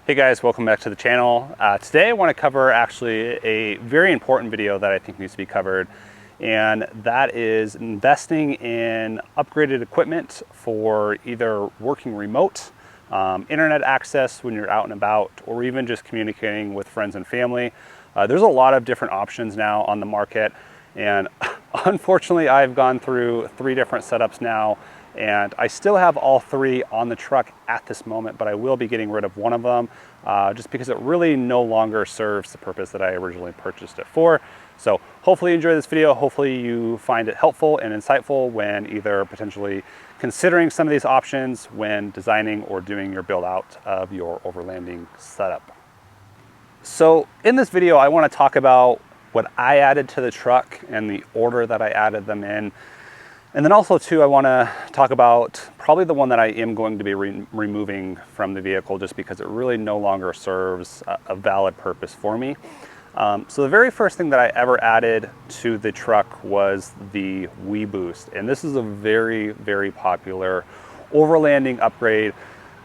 Hey guys, welcome back to the channel. Today I want to cover actually a very important video that I think needs to be covered, and that is investing in upgraded equipment for either working remote, internet access when you're out and about, or even just communicating with friends and family. There's a lot of different options now on the market, and unfortunately I've gone through 3 different setups now, and I still have all 3 on the truck at this moment, but I will be getting rid of one of them just because it really no longer serves the purpose that I originally purchased it for. So hopefully you enjoy this video. Hopefully you find it helpful and insightful when either potentially considering some of these options when designing or doing your build out of your overlanding setup. So in this video, I want to talk about what I added to the truck and the order that I added them in. And then also too, I want to talk about probably the one that I am going to be removing from the vehicle just because it really no longer serves a valid purpose for me. So the very first thing that I ever added to the truck was the WeBoost. And this is a very, very popular overlanding upgrade.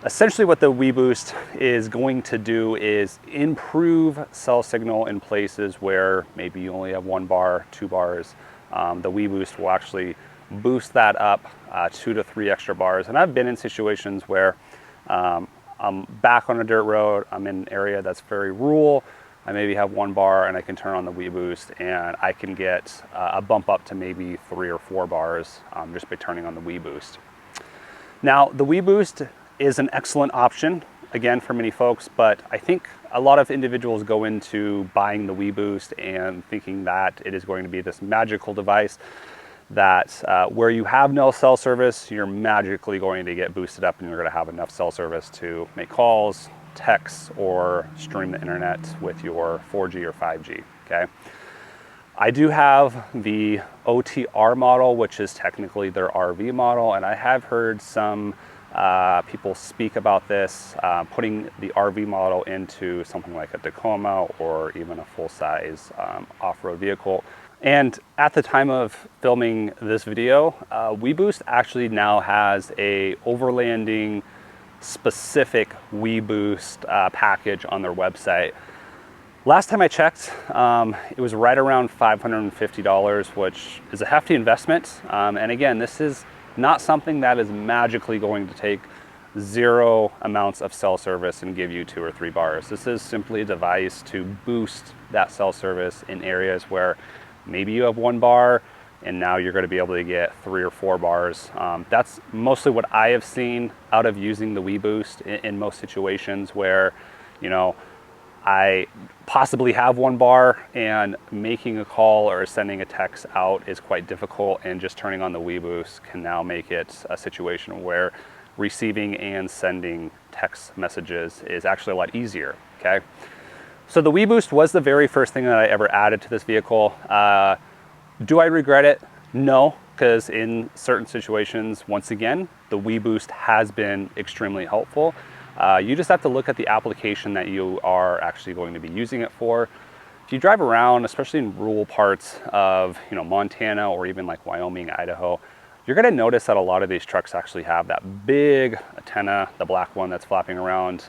Essentially what the WeBoost is going to do is improve cell signal in places where maybe you only have 1 bar, 2 bars. The WeBoost will actually boost that up 2 to 3 extra bars. And I've been in situations where I'm back on a dirt road, I'm in an area that's very rural, I maybe have 1 bar and I can turn on the WeBoost and I can get a bump up to maybe 3 or 4 bars just by turning on the WeBoost. Now the WeBoost is an excellent option again for many folks, but I think a lot of individuals go into buying the WeBoost and thinking that it is going to be this magical device that where you have no cell service, you're magically going to get boosted up and you're going to have enough cell service to make calls, texts, or stream the internet with your 4G or 5G, okay? I do have the OTR model, which is technically their RV model, and I have heard some people speak about this, putting the RV model into something like a Tacoma or even a full-size off-road vehicle. And at the time of filming this video, WeBoost actually now has a overlanding specific WeBoost package on their website. Last time I checked, it was right around $550, which is a hefty investment. And again, this is not something that is magically going to take 0 amounts of cell service and give you 2 or 3 bars. This is simply a device to boost that cell service in areas where maybe you have 1 bar and now you're going to be able to get 3 or 4 bars. That's mostly what I have seen out of using the WeBoost in most situations where, you know, I possibly have 1 bar and making a call or sending a text out is quite difficult, and just turning on the WeBoost can now make it a situation where receiving and sending text messages is actually a lot easier, okay? So the WeBoost was the very first thing that I ever added to this vehicle. Do I regret it? No, because in certain situations, once again, the WeBoost has been extremely helpful. You just have to look at the application that you are actually going to be using it for. If you drive around, especially in rural parts of Montana or even like Wyoming, Idaho, you're going to notice that a lot of these trucks actually have that big antenna, the black one that's flapping around.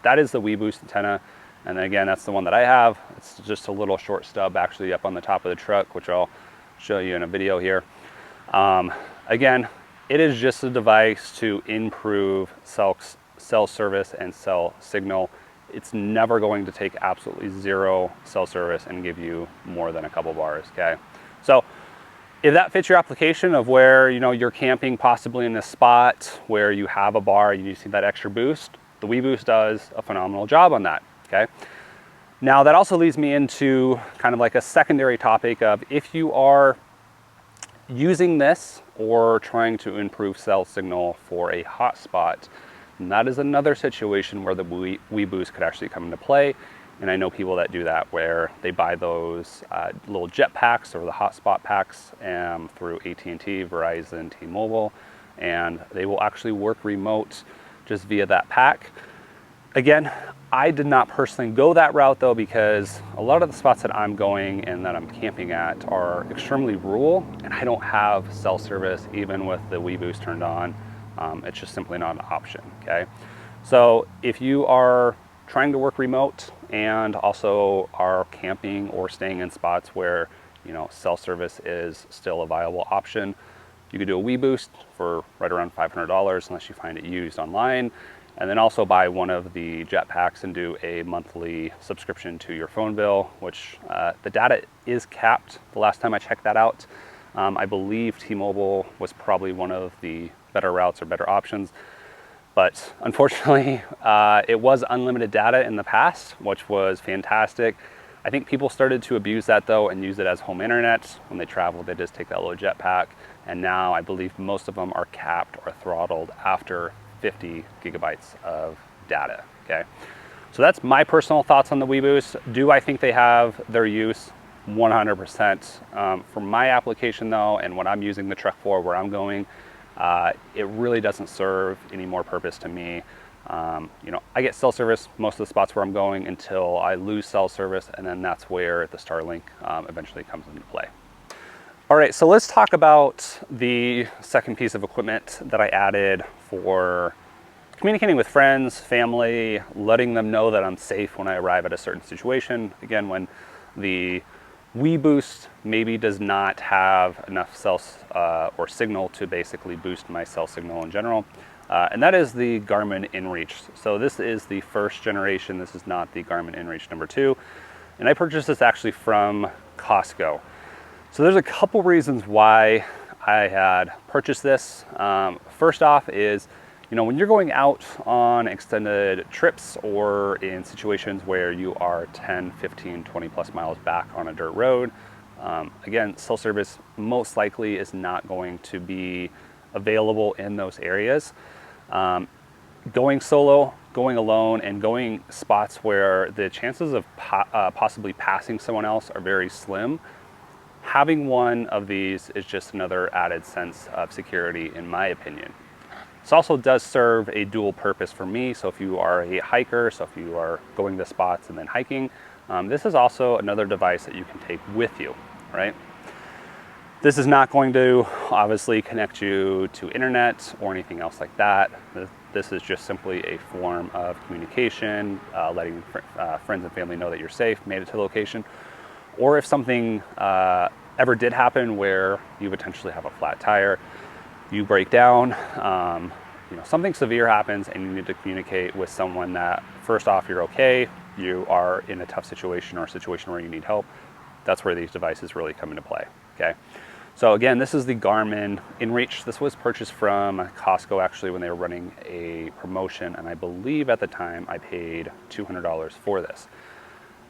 That is the WeBoost antenna. And again, that's the one that I have. It's just a little short stub actually up on the top of the truck, which I'll show you in a video here. Again, it is just a device to improve cell service and cell signal. It's never going to take absolutely 0 cell service and give you more than a couple bars, okay? So if that fits your application of where you're camping possibly in a spot where you have a bar, you see that extra boost, the WeBoost does a phenomenal job on that. Okay. Now that also leads me into kind of like a secondary topic of if you are using this or trying to improve cell signal for a hotspot, that is another situation where the WeBoost could actually come into play. And I know people that do that where they buy those little jet packs or the hotspot packs through AT&T, Verizon, T-Mobile, and they will actually work remote just via that pack. Again, I did not personally go that route though, because a lot of the spots that I'm going and that I'm camping at are extremely rural, and I don't have cell service even with the WeBoost turned on. It's just simply not an option, okay? So if you are trying to work remote and also are camping or staying in spots where, you know, cell service is still a viable option. You could do a WeBoost for right around $500 unless you find it used online, and then also buy one of the jetpacks and do a monthly subscription to your phone bill, which the data is capped. The last time I checked that out, I believe T-Mobile was probably one of the better routes or better options. But unfortunately, it was unlimited data in the past, which was fantastic. I think people started to abuse that though and use it as home internet. When they travel, they just take that little jetpack. And now I believe most of them are capped or throttled after 50 gigabytes of data, okay? So that's my personal thoughts on the WeBoost. Do I think they have their use? 100%. For my application though, and what I'm using the truck for, where I'm going, it really doesn't serve any more purpose to me. You know, I get cell service most of the spots where I'm going until I lose cell service, and then that's where the Starlink eventually comes into play. All right, so let's talk about the second piece of equipment that I added for communicating with friends, family, letting them know that I'm safe when I arrive at a certain situation. Again, when the WeBoost maybe does not have enough cell or signal to basically boost my cell signal in general. And that is the Garmin In Reach. So this is the first generation. This is not the Garmin In Reach number 2. And I purchased this actually from Costco. So there's a couple reasons why I had purchased this. First off is, you know, when you're going out on extended trips or in situations where you are 10, 15, 20 plus miles back on a dirt road, again, cell service most likely is not going to be available in those areas. Going solo, going alone, and going spots where the chances of possibly passing someone else are very slim, having one of these is just another added sense of security, in my opinion. This also does serve a dual purpose for me. So if you are a hiker, so if you are going to spots and then hiking, this is also another device that you can take with you, right? This is not going to obviously connect you to internet or anything else like that. This is just simply a form of communication, letting friends and family know that you're safe, made it to the location. Or if something ever did happen where you potentially have a flat tire, you break down, you know, something severe happens and you need to communicate with someone that, first off, you're okay, you are in a tough situation or a situation where you need help, that's where these devices really come into play, okay? So again, this is the Garmin In Reach. This was purchased from Costco actually when they were running a promotion, and I believe at the time I paid $200 for this.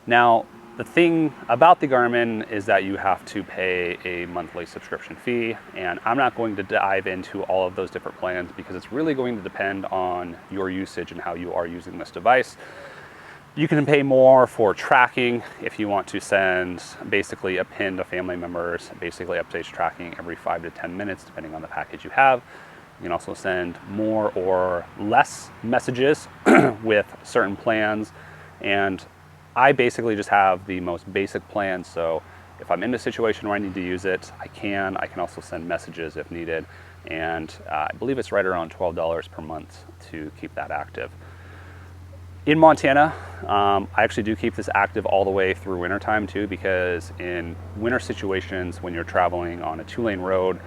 Now, the thing about the Garmin is that you have to pay a monthly subscription fee, and I'm not going to dive into all of those different plans because it's really going to depend on your usage and how you are using this device. You can pay more for tracking if you want to send basically a pin to family members, basically updates tracking every 5 to 10 minutes, depending on the package you have. You can also send more or less messages with certain plans, and I basically just have the most basic plan. So if I'm in a situation where I need to use it, I can also send messages if needed. And I believe it's right around $12 per month to keep that active. In Montana, I actually do keep this active all the way through wintertime too, because in winter situations, when you're traveling on a 2-lane road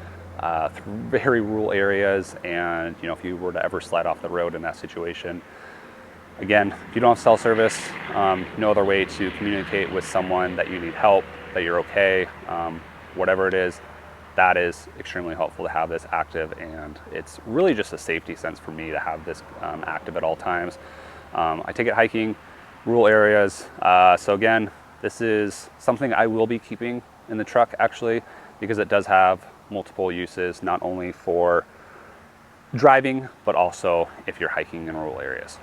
through very rural areas, and you know, if you were to ever slide off the road in that situation, again, if you don't have cell service, no other way to communicate with someone that you need help, that you're okay, whatever it is, that is extremely helpful to have this active. And it's really just a safety sense for me to have this active at all times. I take it hiking, rural areas. So again, this is something I will be keeping in the truck actually, because it does have multiple uses, not only for driving, but also if you're hiking in rural areas.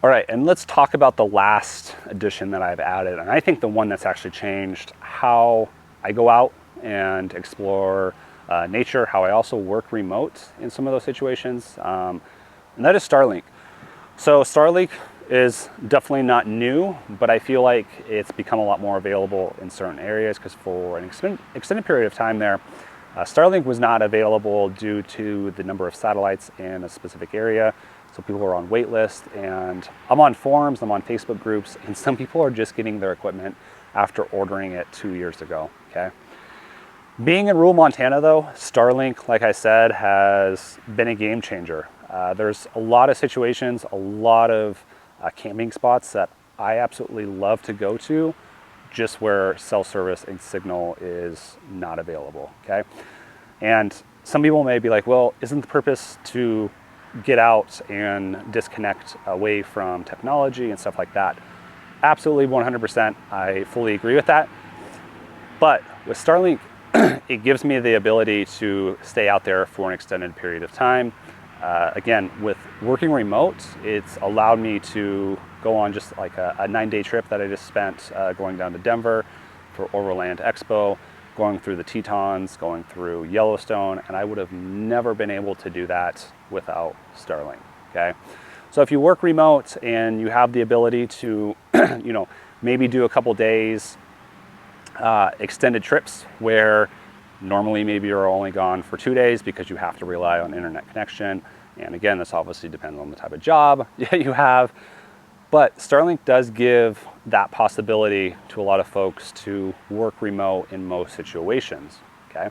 All right, and let's talk about the last addition that I've added. And I think the one that's actually changed how I go out and explore nature, how I also work remote in some of those situations, and that is Starlink. So Starlink is definitely not new, but I feel like it's become a lot more available in certain areas, because for an extended period of time there, Starlink was not available due to the number of satellites in a specific area. So people are on wait lists, and I'm on forums, I'm on Facebook groups, and some people are just getting their equipment after ordering it 2 years ago, okay? Being in rural Montana though, Starlink, like I said, has been a game changer. There's a lot of situations, a lot of camping spots that I absolutely love to go to, just where cell service and signal is not available, okay? And some people may be like, well, isn't the purpose to get out and disconnect away from technology and stuff like that? Absolutely, 100%, I fully agree with that. But with Starlink, it gives me the ability to stay out there for an extended period of time. Again, with working remote, it's allowed me to go on just like a 9-day trip that I just spent going down to Denver for Overland Expo, going through the Tetons, going through Yellowstone, and I would have never been able to do that without Starlink, okay? So if you work remote and you have the ability to, maybe do a couple days, extended trips where normally maybe you're only gone for 2 days because you have to rely on internet connection. And again, this obviously depends on the type of job you have, but Starlink does give that possibility to a lot of folks to work remote in most situations, okay?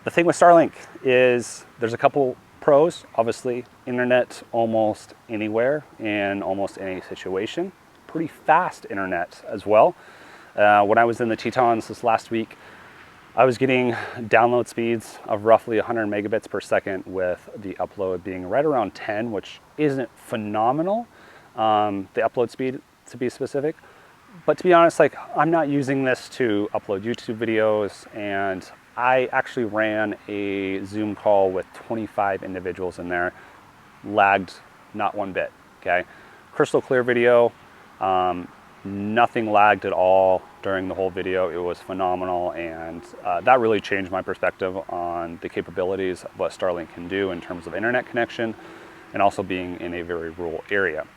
The thing with Starlink is there's a couple pros. Obviously, internet almost anywhere in almost any situation. Pretty fast internet as well. When I was in the Tetons this last week, I was getting download speeds of roughly 100 megabits per second with the upload being right around 10, which isn't phenomenal, the upload speed to be specific. But to be honest, like, I'm not using this to upload YouTube videos, and I actually ran a Zoom call with 25 individuals in there, lagged not one bit, okay? Crystal clear video, nothing lagged at all during the whole video. It was phenomenal, and that really changed my perspective on the capabilities of what Starlink can do in terms of internet connection and also being in a very rural area.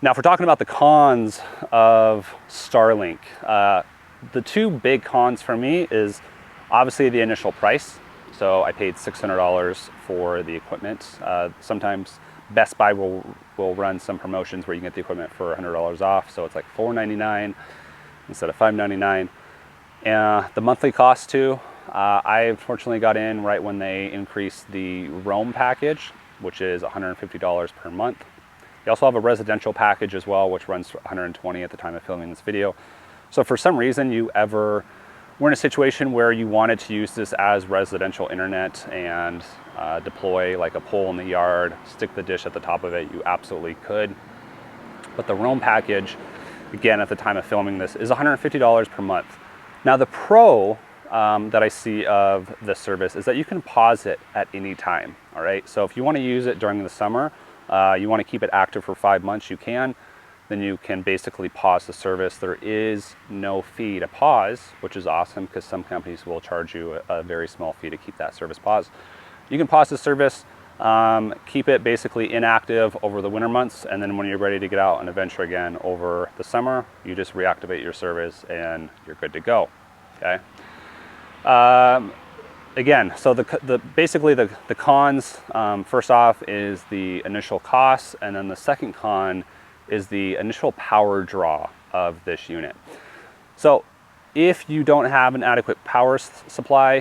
Now, if we're talking about the cons of Starlink, the two big cons for me is obviously the initial price. So I paid $600 for the equipment. Sometimes Best Buy will run some promotions where you can get the equipment for $100 off. So it's like $499 instead of $599. The monthly cost too, I unfortunately got in right when they increased the Roam package, which is $150 per month. You also have a residential package as well, which runs for $120 at the time of filming this video. So if for some reason you ever were in a situation where you wanted to use this as residential internet and deploy like a pole in the yard, stick the dish at the top of it, you absolutely could. But the Roam package, again, at the time of filming this, is $150 per month. Now the pro that I see of this service is that you can pause it at any time, all right? So if you want to use it during the summer, you want to keep it active for 5 months, you can. Then you can basically pause the service. There is no fee to pause, which is awesome because some companies will charge you a very small fee to keep that service paused. You can pause the service, keep it basically inactive over the winter months, and then when you're ready to get out and adventure again over the summer, you just reactivate your service and you're good to go, okay? Again, so basically the cons, first off, is the initial costs, and then the second con is the initial power draw of this unit. So if you don't have an adequate power supply,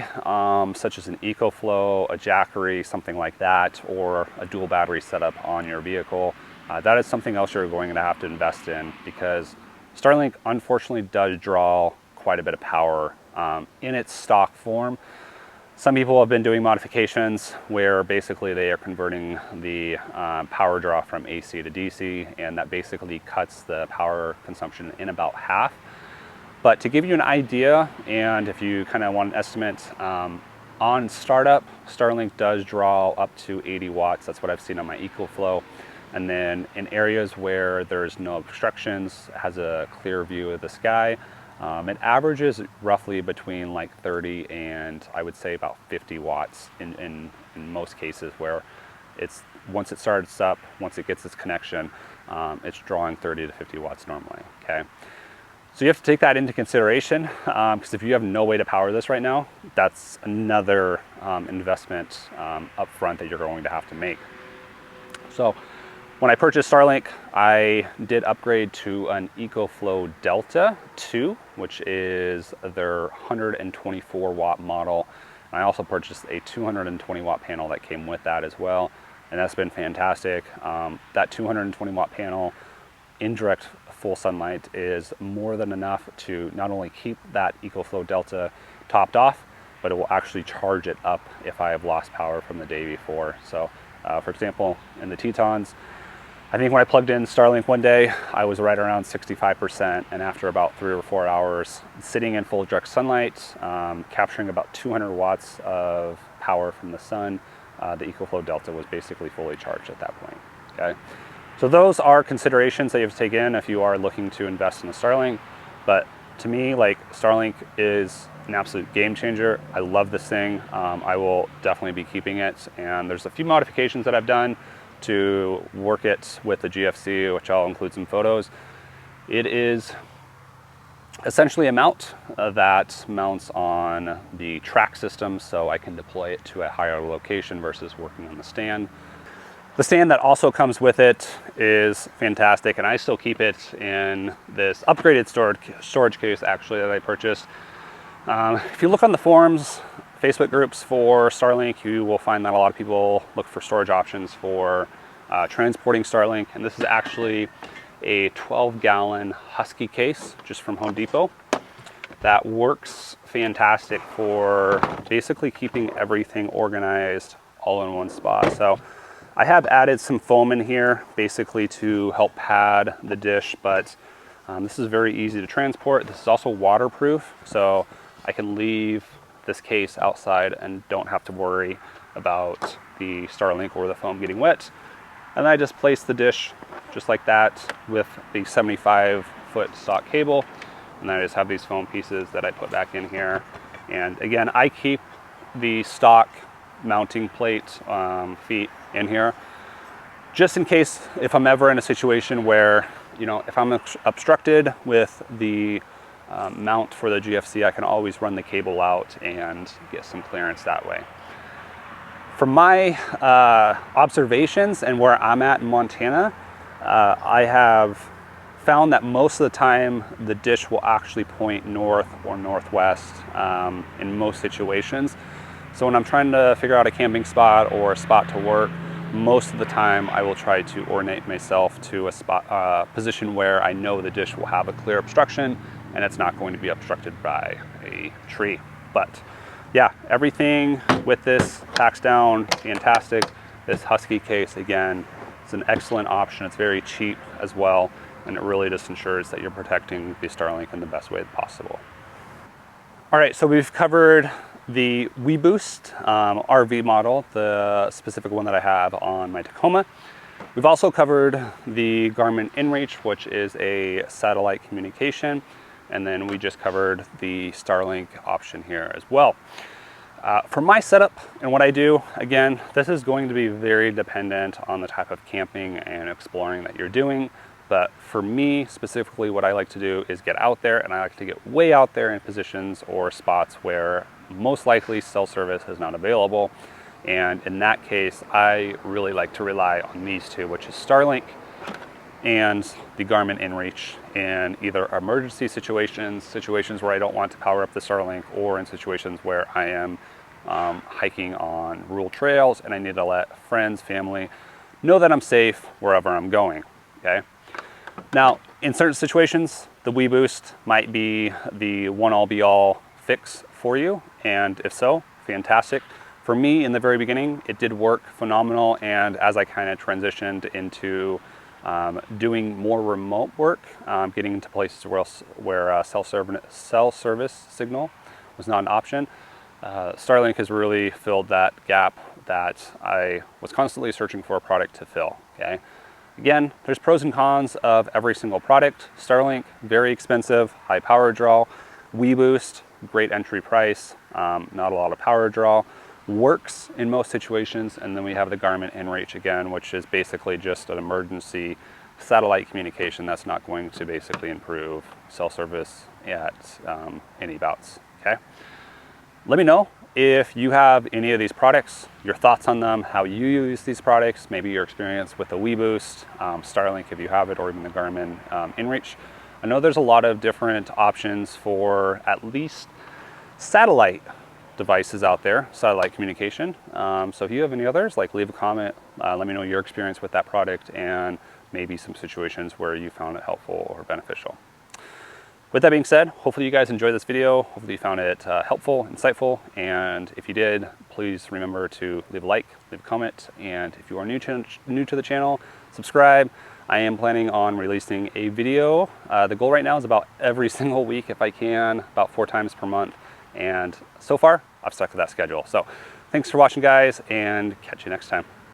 such as an EcoFlow, a Jackery, something like that, or a dual battery setup on your vehicle, that is something else you're going to have to invest in, because Starlink unfortunately does draw quite a bit of power in its stock form. Some people have been doing modifications where basically they are converting the power draw from AC to DC, and that basically cuts the power consumption in about half. But to give you an idea, and if you kind of want an estimate, on startup, Starlink does draw up to 80 watts. That's what I've seen on my EcoFlow. And then in areas where there's no obstructions, it has a clear view of the sky, it averages roughly between like 30 and I would say about 50 watts in most cases, where it's, once it starts up, once it gets its connection, it's drawing 30 to 50 watts normally, okay? So you have to take that into consideration, because if you have no way to power this right now, that's another investment up front that you're going to have to make. So when I purchased Starlink, I did upgrade to an EcoFlow Delta 2, which is their 124 watt model. And I also purchased a 220 watt panel that came with that as well. And that's been fantastic. That 220 watt panel in direct full sunlight is more than enough to not only keep that EcoFlow Delta topped off, but it will actually charge it up if I have lost power from the day before. So for example, in the Tetons, I think when I plugged in Starlink one day, I was right around 65%, and after about 3 or 4 hours sitting in full direct sunlight, capturing about 200 watts of power from the sun, the EcoFlow Delta was basically fully charged at that point. Okay, so those are considerations that you have to take in if you are looking to invest in a Starlink. But to me, like, Starlink is an absolute game changer. I love this thing. I will definitely be keeping it, and there's a few modifications that I've done to work it with the GFC, which I'll include some photos. It is essentially a mount that mounts on the track system, so I can deploy it to a higher location versus working on the stand. The stand that also comes with it is fantastic, and I still keep it in this upgraded storage case actually that I purchased. If you look on the forums, Facebook groups for Starlink, you will find that a lot of people look for storage options for transporting Starlink, and this is actually a 12-gallon Husky case just from Home Depot that works fantastic for basically keeping everything organized all in one spot. So I have added some foam in here basically to help pad the dish, but this is very easy to transport. This is also waterproof, so I can leave this case outside and don't have to worry about the Starlink or the foam getting wet. And then I just place the dish just like that with the 75-foot stock cable, and then I just have these foam pieces that I put back in here. And again, I keep the stock mounting plate feet in here just in case if I'm ever in a situation where, you know, if I'm obstructed with the mount for the GFC, I can always run the cable out and get some clearance that way. From my observations and where I'm at in Montana, I have found that most of the time the dish will actually point north or northwest in most situations. So when I'm trying to figure out a camping spot or a spot to work, most of the time I will try to orient myself to a spot, position where I know the dish will have a clear obstruction and it's not going to be obstructed by a tree. But yeah, everything with this packs down fantastic. This Husky case, again, it's an excellent option. It's very cheap as well, and it really just ensures that you're protecting the Starlink in the best way possible. All right, so we've covered the WeBoost RV model, the specific one that I have on my Tacoma. We've also covered the Garmin In Reach, which is a satellite communication. And then we just covered the Starlink option here as well. For my setup and what I do, again, this is going to be very dependent on the type of camping and exploring that you're doing. But for me, specifically, what I like to do is get out there, and I like to get way out there in positions or spots where most likely cell service is not available. And in that case, I really like to rely on these two, which is Starlink and the Garmin In Reach, in either emergency situations where I don't want to power up the Starlink, or in situations where I am hiking on rural trails and I need to let friends, family know that I'm safe wherever I'm going, okay? Now, in certain situations, the WeBoost might be the one-all-be-all fix for you, and if so, fantastic. For me, in the very beginning, it did work phenomenal, and as I kind of transitioned into doing more remote work, getting into places where cell service signal was not an option, Starlink has really filled that gap that I was constantly searching for a product to fill, okay? Again, there's pros and cons of every single product. Starlink, very expensive, high power draw. WeBoost, great entry price, not a lot of power draw. Works in most situations. And then we have the Garmin In Reach again, which is basically just an emergency satellite communication that's not going to basically improve cell service at any bouts, okay? Let me know If you have any of these products, your thoughts on them, how you use these products, maybe your experience with the WeBoost, Starlink if you have it, or even the Garmin In Reach. I know there's a lot of different options for at least satellite devices out there, satellite communication. So if you have any others, like leave a comment, let me know your experience with that product and maybe some situations where you found it helpful or beneficial. With that being said, hopefully you guys enjoyed this video. Hopefully you found it helpful, insightful, and if you did, please remember to leave a like, leave a comment, and if you are new to the channel, subscribe. I am planning on releasing a video. The goal right now is about every single week if I can, about 4 times per month, and so far I've stuck to that schedule. So thanks for watching, guys, and catch you next time.